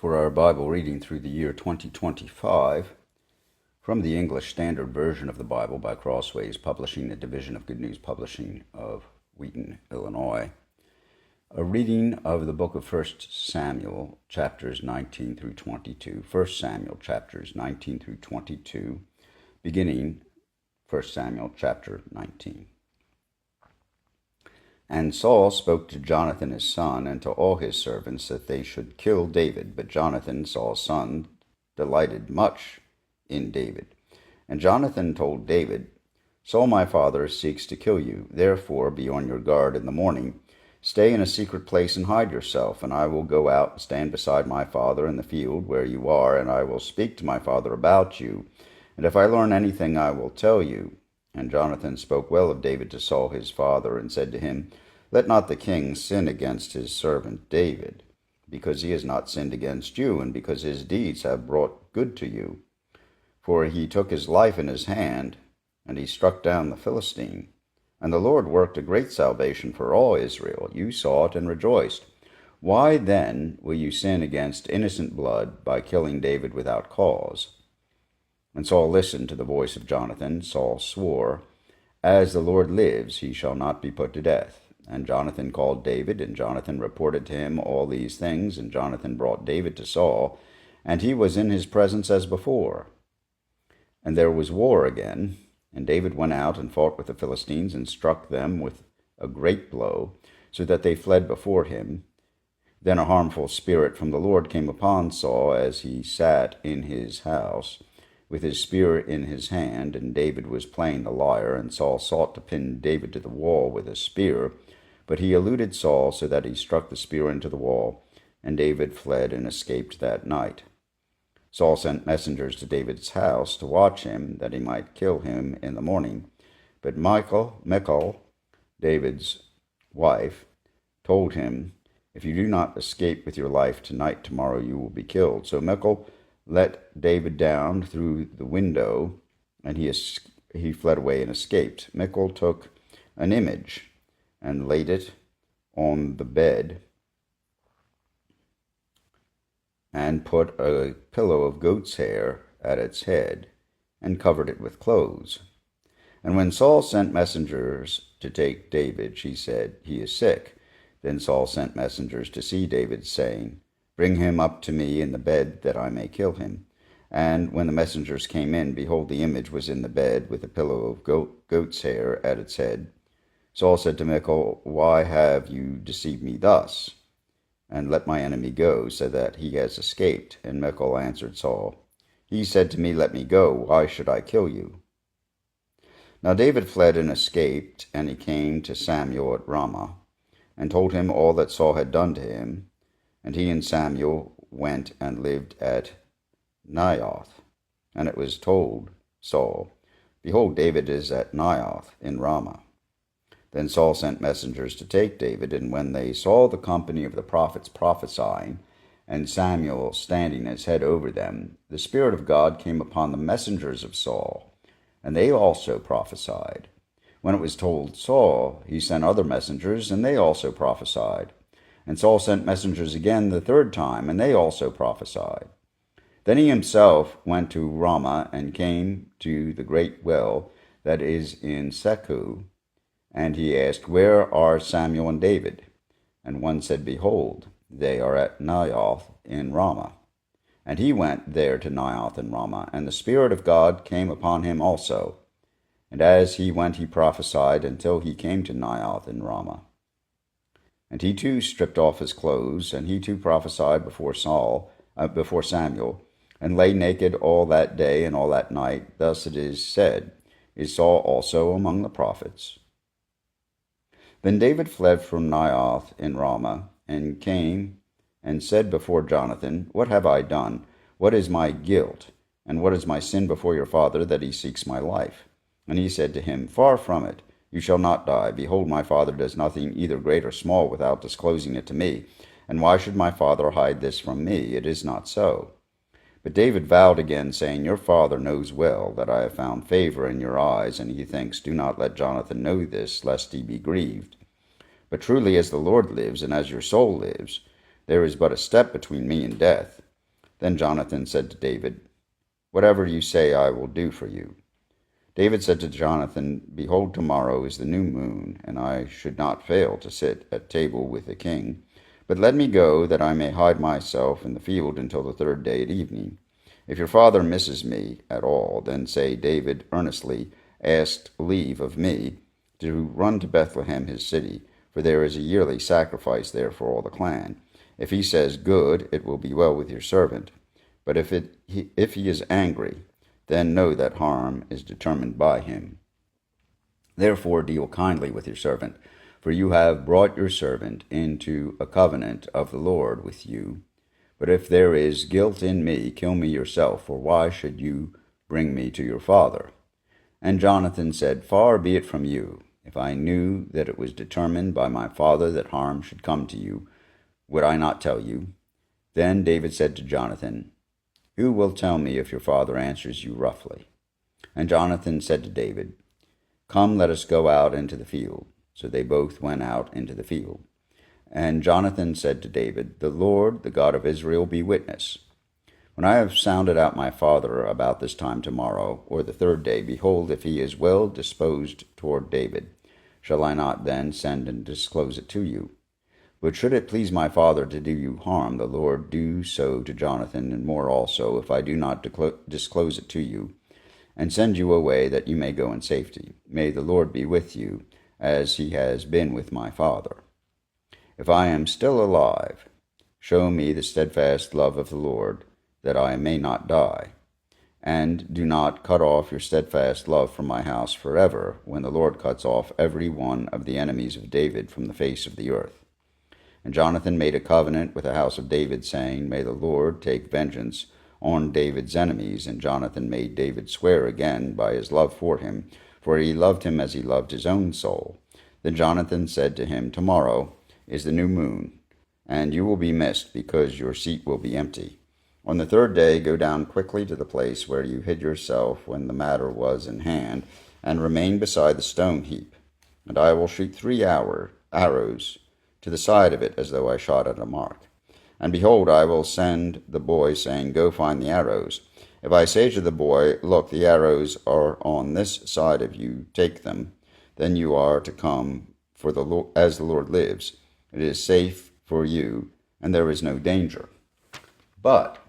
For our Bible reading through the year 2025, from the English Standard Version of the Bible by Crossways Publishing, the Division of Good News Publishing of Wheaton, Illinois. A reading of the book of 1 Samuel, chapters 19 through 22. 1 Samuel, chapters 19 through 22, beginning 1 Samuel, chapter 19. And Saul spoke to Jonathan his son and to all his servants that they should kill David. But Jonathan, Saul's son, delighted much in David. And Jonathan told David, Saul my father seeks to kill you. Therefore be on your guard in the morning. Stay in a secret place and hide yourself, and I will go out and stand beside my father in the field where you are, and I will speak to my father about you. And if I learn anything, I will tell you. And Jonathan spoke well of David to Saul his father, and said to him, Let not the king sin against his servant David, because he has not sinned against you, and because his deeds have brought good to you. For he took his life in his hand, and he struck down the Philistine. And the Lord worked a great salvation for all Israel. You saw it and rejoiced. Why then will you sin against innocent blood by killing David without cause? When Saul listened to the voice of Jonathan, Saul swore, As the Lord lives, he shall not be put to death. And Jonathan called David, and Jonathan reported to him all these things. And Jonathan brought David to Saul, and he was in his presence as before. And there was war again, and David went out and fought with the Philistines, and struck them with a great blow, so that they fled before him. Then a harmful spirit from the Lord came upon Saul as he sat in his house, with his spear in his hand, and David was playing the lyre, and Saul sought to pin David to the wall with a spear, but he eluded Saul so that he struck the spear into the wall, and David fled and escaped that night. Saul sent messengers to David's house to watch him, that he might kill him in the morning. But Michal, David's wife, told him, If you do not escape with your life tonight, tomorrow you will be killed. So Michal let David down through the window, and he fled away and escaped. Michal took an image and laid it on the bed, and put a pillow of goat's hair at its head, and covered it with clothes. And when Saul sent messengers to take David, she said, He is sick. Then Saul sent messengers to see David, saying, Bring him up to me in the bed, that I may kill him. And when the messengers came in, behold, the image was in the bed, with a pillow of goat's hair at its head. Saul said to Michal, Why have you deceived me thus? And let my enemy go, so that he has escaped. And Michal answered Saul, He said to me, Let me go. Why should I kill you? Now David fled and escaped, and he came to Samuel at Ramah, and told him all that Saul had done to him. And he and Samuel went and lived at Naioth. And it was told Saul, Behold, David is at Naioth in Ramah. Then Saul sent messengers to take David, and when they saw the company of the prophets prophesying, and Samuel standing as head over them, the Spirit of God came upon the messengers of Saul, and they also prophesied. When it was told Saul, he sent other messengers, and they also prophesied. And Saul sent messengers again the third time, and they also prophesied. Then he himself went to Ramah, and came to the great well that is in Secu, and he asked, Where are Samuel and David? And one said, Behold, they are at Naioth in Ramah. And he went there to Naioth in Ramah, and the Spirit of God came upon him also. And as he went, he prophesied until he came to Naioth in Ramah. And he too stripped off his clothes, and he too prophesied before Samuel, and lay naked all that day and all that night. Thus it is said, Is Saul also among the prophets? Then David fled from Naioth in Ramah, and came and said before Jonathan, What have I done? What is my guilt? And what is my sin before your father, that he seeks my life? And he said to him, Far from it. You shall not die. Behold, my father does nothing either great or small without disclosing it to me. And why should my father hide this from me? It is not so. But David vowed again, saying, Your father knows well that I have found favor in your eyes, and he thinks, Do not let Jonathan know this, lest he be grieved. But truly as the Lord lives, and as your soul lives, there is but a step between me and death. Then Jonathan said to David, "Whatever you say I will do for you." David said to Jonathan, "Behold, tomorrow is the new moon, and I should not fail to sit at table with the king. But let me go, that I may hide myself in the field until the third day at evening. If your father misses me at all, then say, David earnestly asked leave of me to run to Bethlehem his city, for there is a yearly sacrifice there for all the clan. If he says, Good, it will be well with your servant. But if he is angry, then know that harm is determined by him. Therefore deal kindly with your servant, for you have brought your servant into a covenant of the Lord with you. But if there is guilt in me, kill me yourself, for why should you bring me to your father?" And Jonathan said, "Far be it from you. If I knew that it was determined by my father that harm should come to you, would I not tell you?" Then David said to Jonathan, "Who will tell me if your father answers you roughly?" And Jonathan said to David, "Come, let us go out into the field." So they both went out into the field. And Jonathan said to David, "The Lord, the God of Israel, be witness. When I have sounded out my father about this time tomorrow, or the third day, behold, if he is well disposed toward David, shall I not then send and disclose it to you? But should it please my father to do you harm, the Lord do so to Jonathan, and more also, if I do not disclose it to you, and send you away that you may go in safety. May the Lord be with you, as he has been with my father. If I am still alive, show me the steadfast love of the Lord, that I may not die. And do not cut off your steadfast love from my house forever, when the Lord cuts off every one of the enemies of David from the face of the earth." And Jonathan made a covenant with the house of David, saying, "May the Lord take vengeance on David's enemies." And Jonathan made David swear again by his love for him, for he loved him as he loved his own soul. Then Jonathan said to him, "Tomorrow is the new moon, and you will be missed, because your seat will be empty. On the third day go down quickly to the place where you hid yourself when the matter was in hand, and remain beside the stone heap. And I will shoot 3 arrows to the side of it, as though I shot at a mark. And behold, I will send the boy, saying, Go find the arrows. If I say to the boy, Look, the arrows are on this side of you, take them, then you are to come, for as the Lord lives, it is safe for you, and there is no danger. But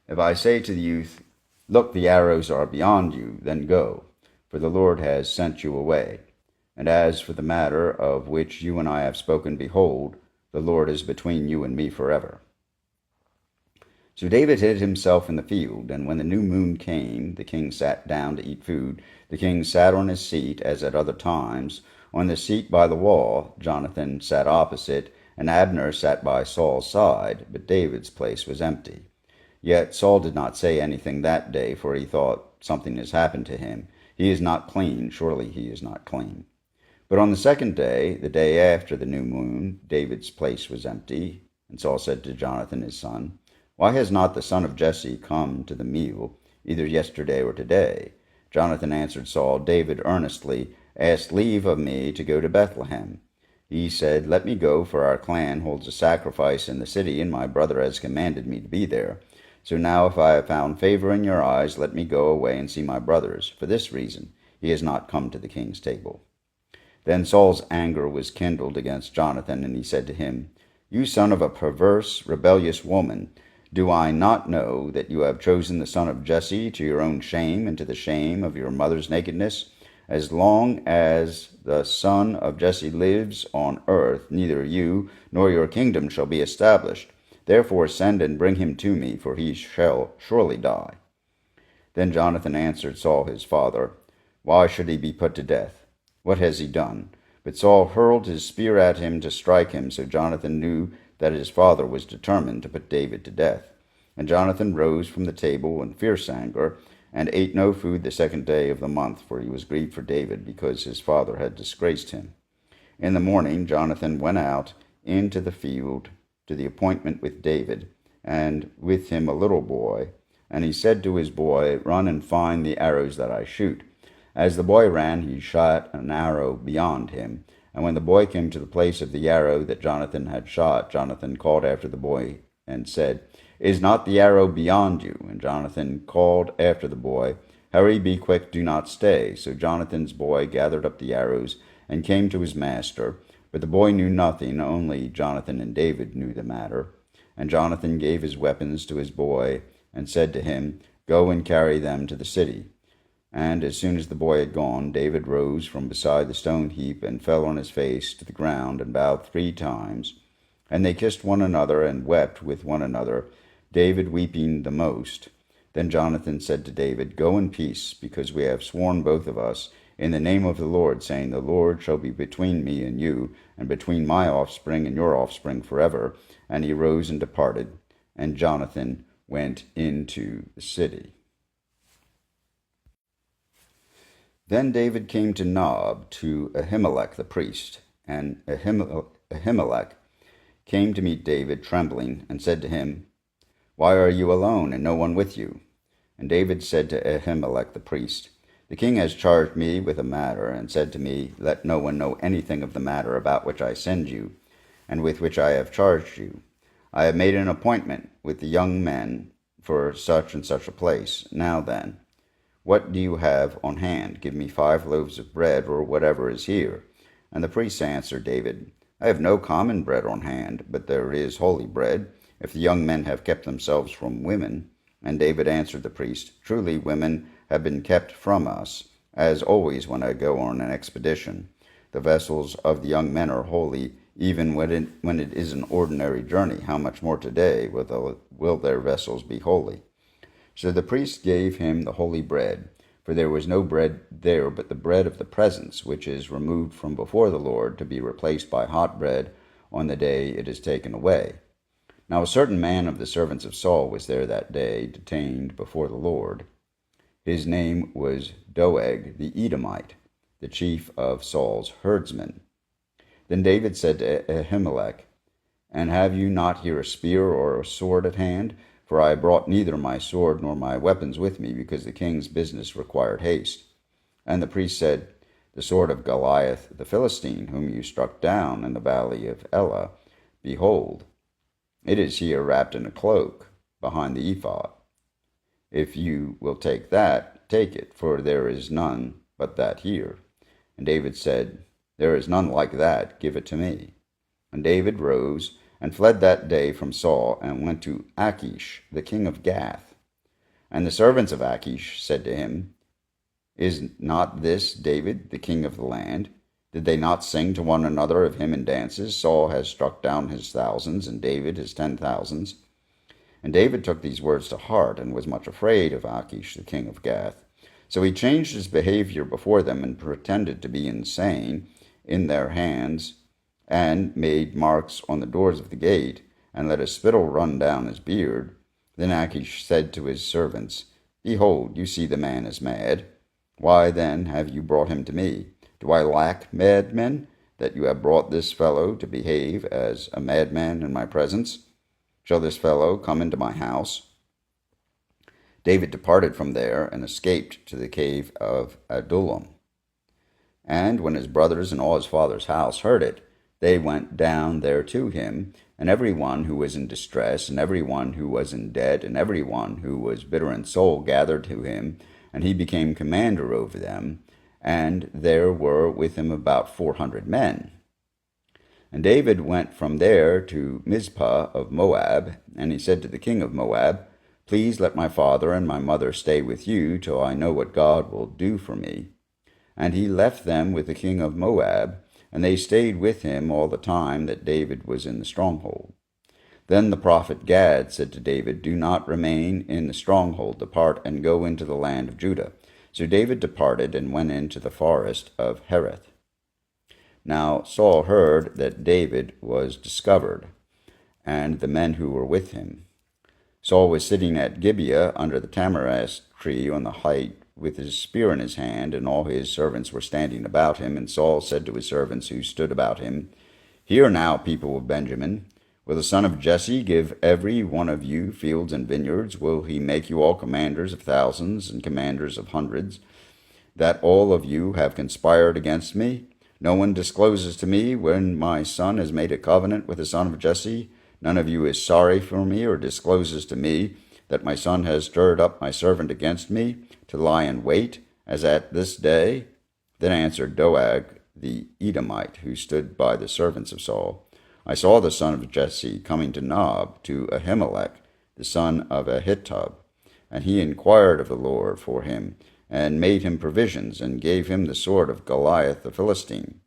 if I say to the youth, Look, the arrows are beyond you, then go, for the Lord has sent you away. And as for the matter of which you and I have spoken, behold, the Lord is between you and me forever." So David hid himself in the field, and when the new moon came, the king sat down to eat food. The king sat on his seat, as at other times, on the seat by the wall. Jonathan sat opposite, and Abner sat by Saul's side, but David's place was empty. Yet Saul did not say anything that day, for he thought, Something has happened to him. He is not clean, surely he is not clean. But on the second day, the day after the new moon, David's place was empty. And Saul said to Jonathan his son, Why has not the son of Jesse come to the meal, either yesterday or today? Jonathan answered Saul, David earnestly asked leave of me to go to Bethlehem. He said, Let me go, for our clan holds a sacrifice in the city, and my brother has commanded me to be there. So now if I have found favor in your eyes, let me go away and see my brothers. For this reason he has not come to the king's table. Then Saul's anger was kindled against Jonathan, and he said to him, You son of a perverse, rebellious woman, do I not know that you have chosen the son of Jesse to your own shame and to the shame of your mother's nakedness? As long as the son of Jesse lives on earth, neither you nor your kingdom shall be established. Therefore send and bring him to me, for he shall surely die. Then Jonathan answered Saul his father, Why should he be put to death? What has he done? But Saul hurled his spear at him to strike him, so Jonathan knew that his father was determined to put David to death. And Jonathan rose from the table in fierce anger, and ate no food the second day of the month, for he was grieved for David, because his father had disgraced him. In the morning Jonathan went out into the field to the appointment with David, and with him a little boy. And he said to his boy, Run and find the arrows that I shoot. As the boy ran, he shot an arrow beyond him. And when the boy came to the place of the arrow that Jonathan had shot, Jonathan called after the boy and said, Is not the arrow beyond you? And Jonathan called after the boy, Hurry, be quick, do not stay. So Jonathan's boy gathered up the arrows and came to his master. But the boy knew nothing, only Jonathan and David knew the matter. And Jonathan gave his weapons to his boy and said to him, Go and carry them to the city. And as soon as the boy had gone, David rose from beside the stone heap and fell on his face to the ground and bowed 3 times. And they kissed one another and wept with one another, David weeping the most. Then Jonathan said to David, Go in peace, because we have sworn both of us in the name of the Lord, saying, The Lord shall be between me and you, and between my offspring and your offspring forever. And he rose and departed, and Jonathan went into the city. Then David came to Nob, to Ahimelech the priest, and Ahimelech came to meet David trembling, and said to him, Why are you alone, and no one with you? And David said to Ahimelech the priest, The king has charged me with a matter, and said to me, Let no one know anything of the matter about which I send you, and with which I have charged you. I have made an appointment with the young men for such and such a place. Now then, what do you have on hand? Give me 5 loaves of bread, or whatever is here. And the priest answered David, I have no common bread on hand, but there is holy bread, if the young men have kept themselves from women. And David answered the priest, Truly women have been kept from us, as always when I go on an expedition. The vessels of the young men are holy, even when it is an ordinary journey. How much more today will their vessels be holy? So the priest gave him the holy bread, for there was no bread there but the bread of the presence, which is removed from before the Lord, to be replaced by hot bread on the day it is taken away. Now a certain man of the servants of Saul was there that day, detained before the Lord. His name was Doeg the Edomite, the chief of Saul's herdsmen. Then David said to Ahimelech, And have you not here a spear or a sword at hand? For I brought neither my sword nor my weapons with me, because the king's business required haste. And the priest said, The sword of Goliath the Philistine, whom you struck down in the valley of Elah, behold, it is here wrapped in a cloak behind the ephod. If you will take that, take it, for there is none but that here. And David said, There is none like that, give it to me. And David rose and fled that day from Saul, and went to Achish, the king of Gath. And the servants of Achish said to him, Is not this David, the king of the land? Did they not sing to one another of him in dances? Saul has struck down his thousands, and David his 10,000s. And David took these words to heart, and was much afraid of Achish, the king of Gath. So he changed his behavior before them, and pretended to be insane in their hands, and made marks on the doors of the gate, and let a spittle run down his beard. Then Achish said to his servants, Behold, you see the man is mad. Why then have you brought him to me? Do I lack madmen, that you have brought this fellow to behave as a madman in my presence? Shall this fellow come into my house? David departed from there, and escaped to the cave of Adullam. And when his brothers and all his father's house heard it, they went down there to him, and every one who was in distress, and every one who was in debt, and every one who was bitter in soul gathered to him, and he became commander over them. And there were with him about 400 men. And David went from there to Mizpah of Moab, and he said to the king of Moab, Please let my father and my mother stay with you till I know what God will do for me. And he left them with the king of Moab, and they stayed with him all the time that David was in the stronghold. Then the prophet Gad said to David, Do not remain in the stronghold, depart and go into the land of Judah. So David departed and went into the forest of Hereth. Now Saul heard that David was discovered, and the men who were with him. Saul was sitting at Gibeah under the tamarisk tree on the height, with his spear in his hand, and all his servants were standing about him. And Saul said to his servants who stood about him, Hear now, people of Benjamin, will the son of Jesse give every one of you fields and vineyards? Will he make you all commanders of thousands and commanders of hundreds, that all of you have conspired against me? No one discloses to me when my son has made a covenant with the son of Jesse. none of you is sorry for me or discloses to me that my son has stirred up my servant against me to lie in wait, as at this day? Then answered Doeg the Edomite, who stood by the servants of Saul, I saw the son of Jesse coming to Nob, to Ahimelech, the son of Ahitub, and he inquired of the Lord for him, and made him provisions, and gave him the sword of Goliath the Philistine.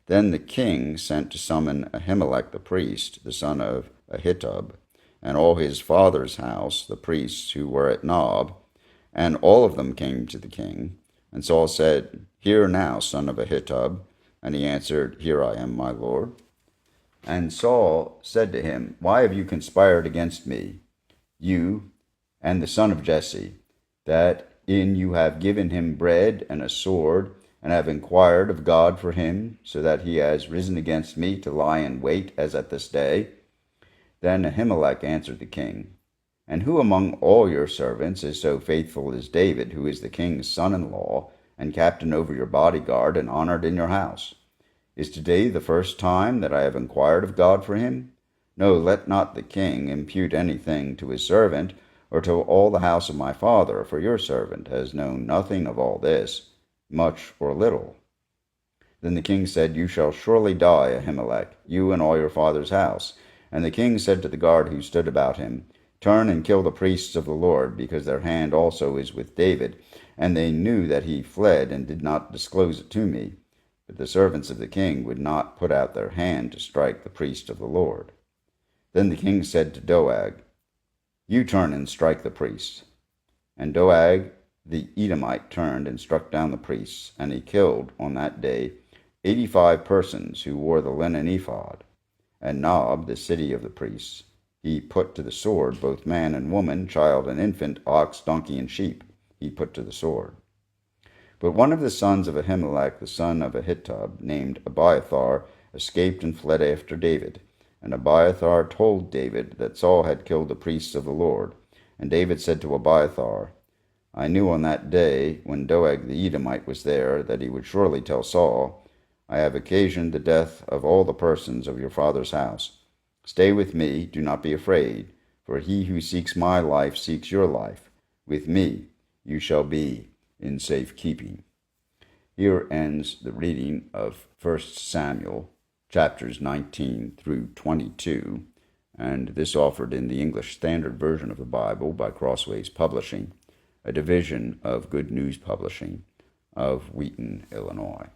Then the king sent to summon Ahimelech the priest, the son of Ahitub, and all his father's house, the priests who were at Nob, and all of them came to the king. And Saul said, Hear now, son of Ahitub. And he answered, Here I am, my lord. And Saul said to him, Why have you conspired against me, you and the son of Jesse, that in you have given him bread and a sword, and have inquired of God for him, so that he has risen against me to lie in wait as at this day? Then Ahimelech answered the king, And who among all your servants is so faithful as David, who is the king's son-in-law, and captain over your bodyguard, and honored in your house? Is today the first time that I have inquired of God for him? No, let not the king impute anything to his servant, or to all the house of my father, for your servant has known nothing of all this, much or little. Then the king said, You shall surely die, Ahimelech, you and all your father's house. And the king said to the guard who stood about him, Turn and kill the priests of the Lord, because their hand also is with David. And they knew that he fled, and did not disclose it to me. But the servants of the king would not put out their hand to strike the priest of the Lord. Then the king said to Doeg, You turn and strike the priests. And Doeg the Edomite turned and struck down the priests, and he killed on that day 85 persons who wore the linen ephod. And Nob, the city of the priests, he put to the sword, both man and woman, child and infant, ox, donkey, and sheep, he put to the sword. But one of the sons of Ahimelech, the son of Ahitub, named Abiathar, escaped and fled after David. And Abiathar told David that Saul had killed the priests of the Lord. And David said to Abiathar, I knew on that day, when Doeg the Edomite was there, that he would surely tell Saul, I have occasioned the death of all the persons of your father's house. Stay with me, do not be afraid, for he who seeks my life seeks your life. With me you shall be in safe keeping. Here ends the reading of 1 Samuel, chapters 19 through 22, and this offered in the English Standard Version of the Bible by Crossways Publishing, a division of Good News Publishing of Wheaton, Illinois.